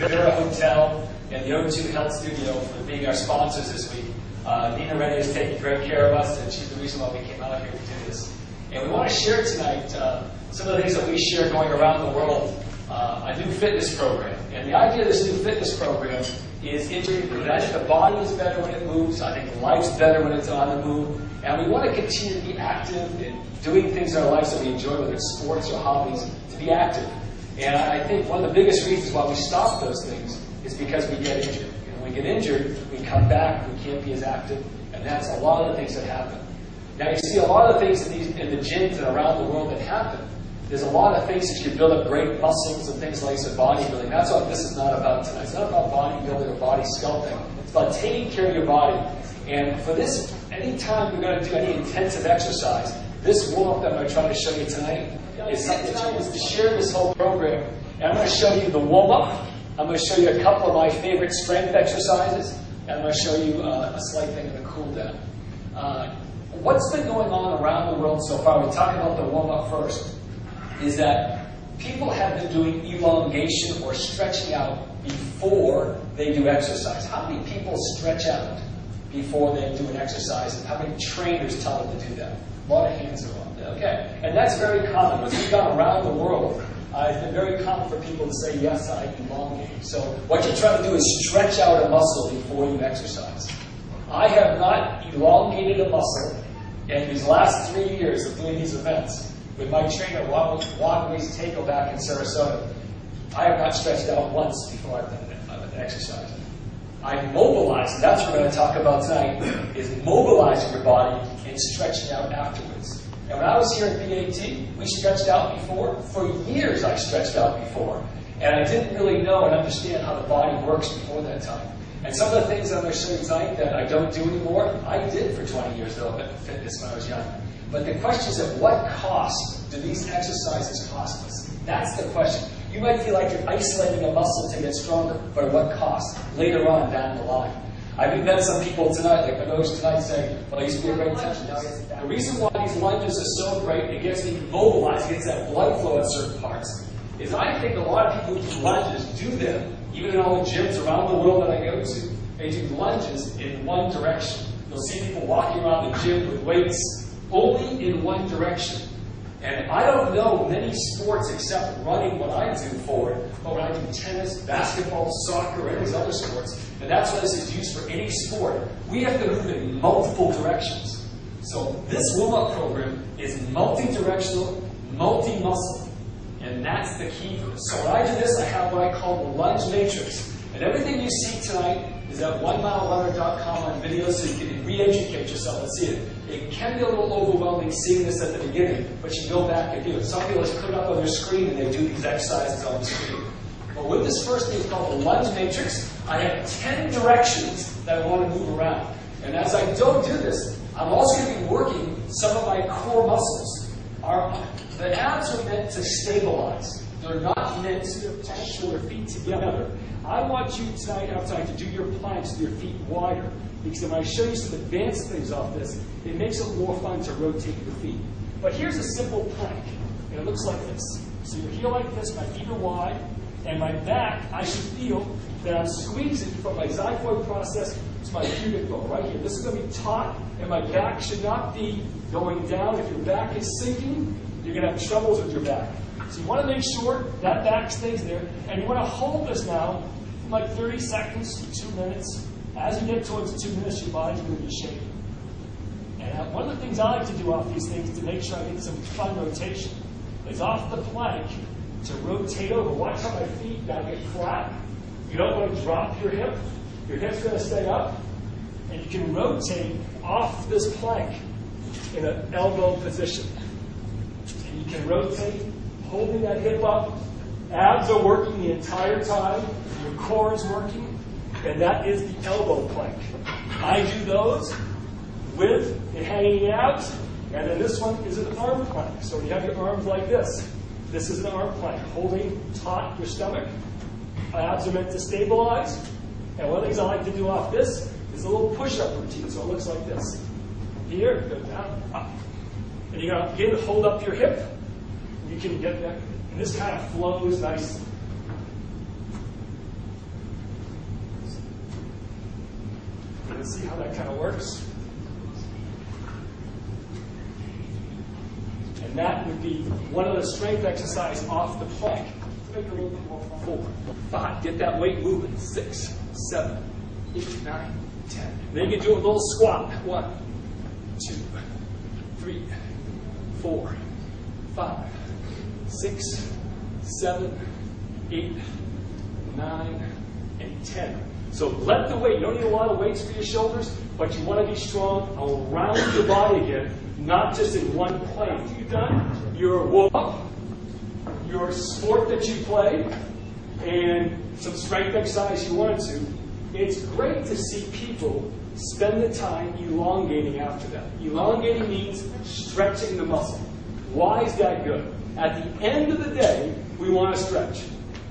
Meara Hotel and the O2 Health Studio for being our sponsors this week. Nina Reddy is taking great care of us, and she's the reason why we came out here to do this. And we want to share tonight some of the things that we share going around the world, a new fitness program. And the idea of this new fitness program is injury-free. I think the body is better when it moves. I think life's better when it's on the move. And we want to continue to be active in doing things in our lives that we enjoy, whether it's sports or hobbies, to be active. And I think one of the biggest reasons why we stop those things is because we get injured. And when we get injured, we come back, we can't be as active, and that's a lot of the things that happen. Now, you see a lot of things in the gyms and around the world that happen. There's a lot of things that you build up great muscles and things like bodybuilding. That's what this is not about tonight. It's not about bodybuilding or body sculpting. It's about taking care of your body. And for this, anytime we're going to do any intensive exercise, this warm-up that I'm going to try to show you tonight is something to share this whole program. And I'm going to show you the warm-up. I'm going to show you a couple of my favorite strength exercises. And I'm going to show you a slight thing in the cool down. What's been going on around the world so far, we're talking about the warm-up first, is that people have been doing elongation or stretching out before they do exercise. How many people stretch out before they do an exercise, and how many trainers tell them to do that? A lot of hands are up there. Okay, and that's very common. When we've gone around the world, it's been very common for people to say, yes, I elongate. So what you try to do is stretch out a muscle before you exercise. I have not elongated a muscle in these last 3 years of doing these events. With my trainer, Juan Ruiz Taco back in Sarasota, I have not stretched out once before I've done an exercise. I mobilize, and that's what we're going to talk about tonight, is mobilizing your body and stretching out afterwards. And when I was here at BAT, we stretched out before. For years I stretched out before. And I didn't really know and understand how the body works before that time. And some of the things I'm going to show you tonight that I don't do anymore, I did for 20 years though, at fitness when I was young. But the question is, at what cost do these exercises cost us? That's the question. You might feel like you're isolating a muscle to get stronger, but at what cost? Later on down the line. I've even met some people tonight, like I noticed tonight, saying, well, I used to be a great tension. The reason why these lunges are so great, it gets me mobilized, it gets that blood flow at certain parts, is I think a lot of people who do lunges do them, even in all the gyms around the world that I go to, they do lunges in one direction. You'll see people walking around the gym with weights only in one direction. And I don't know many sports except running what I do for it, but when I do tennis, basketball, soccer, or any of these other sports, and that's why this is used for any sport, we have to move in multiple directions. So this warm-up program is multi-directional, multi-muscle, and that's the key for this. So when I do this, I have what I call the lunge matrix. And everything you see tonight is at onemilelunner.com on video, so you can re-educate yourself and see it. It can be a little overwhelming seeing this at the beginning, but you go back and do it. Some people just put it up on their screen and they do these exercises on the screen. But with this first thing called the lunge matrix, I have 10 directions that I want to move around. And as I don't do this, I'm also going to be working some of my core muscles. The abs are meant to stabilize. They're not meant to push your feet together. I want you tonight outside to do your planks with your feet wider. Because when I show you some advanced things off this, it makes it more fun to rotate your feet. But here's a simple plank. And it looks like this. So you're here like this, my feet are wide, and my back, I should feel that I'm squeezing from my xiphoid process to my pubic bone right here. This is going to be taut, and my back should not be going down. If your back is sinking, you're going to have troubles with your back. So you want to make sure that back stays there, and you want to hold this now from like 30 seconds to 2 minutes. As you get towards 2 minutes, your body's going to be shaking. And one of the things I like to do off these things to make sure I get some fun rotation is off the plank to rotate over. Watch how my feet now get flat. You don't want to drop your hip. Your hip's going to stay up. And you can rotate off this plank in an elbow position. And you can rotate, holding that hip up. Abs are working the entire time. Your core is working. And that is the elbow plank. I do those with it hanging out. And then this one is an arm plank. So you have your arms like this. This is an arm plank, holding taut your stomach. Abs are meant to stabilize. And one of the things I like to do off this is a little push-up routine. So it looks like this. Here, go down, up. And you're going to again hold up your hip. You can get that. And this kind of flows nicely. see how that kind of works. And that would be one of the strength exercises off the plank. Make it a little bit more fun. 4, 5. Get that weight moving. 6, 7, 8, 9, 10. Then you can do a little squat. 1, 2, 3, 4, 5, 6, 7, 8, 9, and 10. So let the weight, you don't need a lot of weights for your shoulders, but you want to be strong around your body again, not just in one plane. After you've done your warm-up, your sport that you play, and some strength exercise you wanted to, it's great to see people spend the time elongating after that. Elongating means stretching the muscle. Why is that good? At the end of the day, we want to stretch.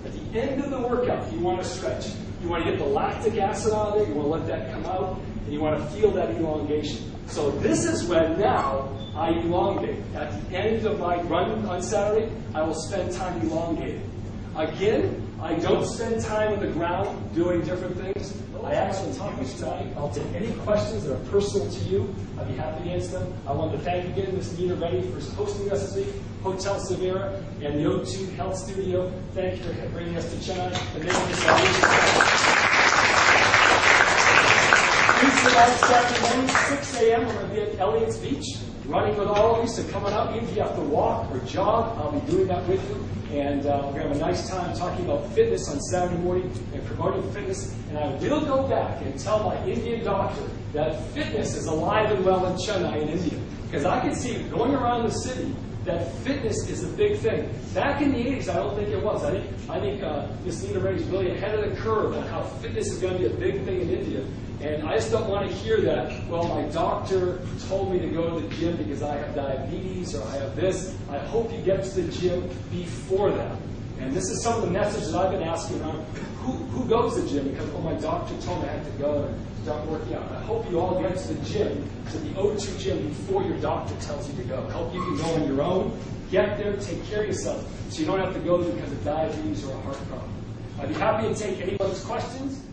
At the end of the workout, you want to stretch. You want to get the lactic acid out of there, you want to let that come out, and you want to feel that elongation. So this is when now I elongate. At the end of my run on Saturday, I will spend time elongating. Again, I don't spend time on the ground doing different things. I actually use time. I'll take any questions that are personal to you. I'd be happy to answer them. I want to thank again Ms. Nina Reddy for hosting us this week, Hotel O Meara, and the O2 Health Studio. Thank you for bringing us to Chennai. And tonight, Saturday morning, 6 a.m., we're going to be at Elliott's Beach, running with all of you. So coming up, even if you have to walk or jog, I'll be doing that with you. And we're going to have a nice time talking about fitness on Saturday morning and promoting fitness. And I will go back and tell my Indian doctor that fitness is alive and well in Chennai in India. Because I can see going around the city that fitness is a big thing. Back in the 80s, I don't think it was. I think Ms. Nina Reddy is really ahead of the curve on how fitness is going to be a big thing in India. And I just don't want to hear that, well, my doctor told me to go to the gym because I have diabetes or I have this. I hope you get to the gym before that. And this is some of the messages I've been asking around. Who goes to the gym? Because, well, my doctor told me I had to go and start working out. I hope you all get to the gym, to the O2 gym, before your doctor tells you to go. I hope you can go on your own. Get there, take care of yourself, so you don't have to go because of diabetes or a heart problem. I'd be happy to take anyone's questions.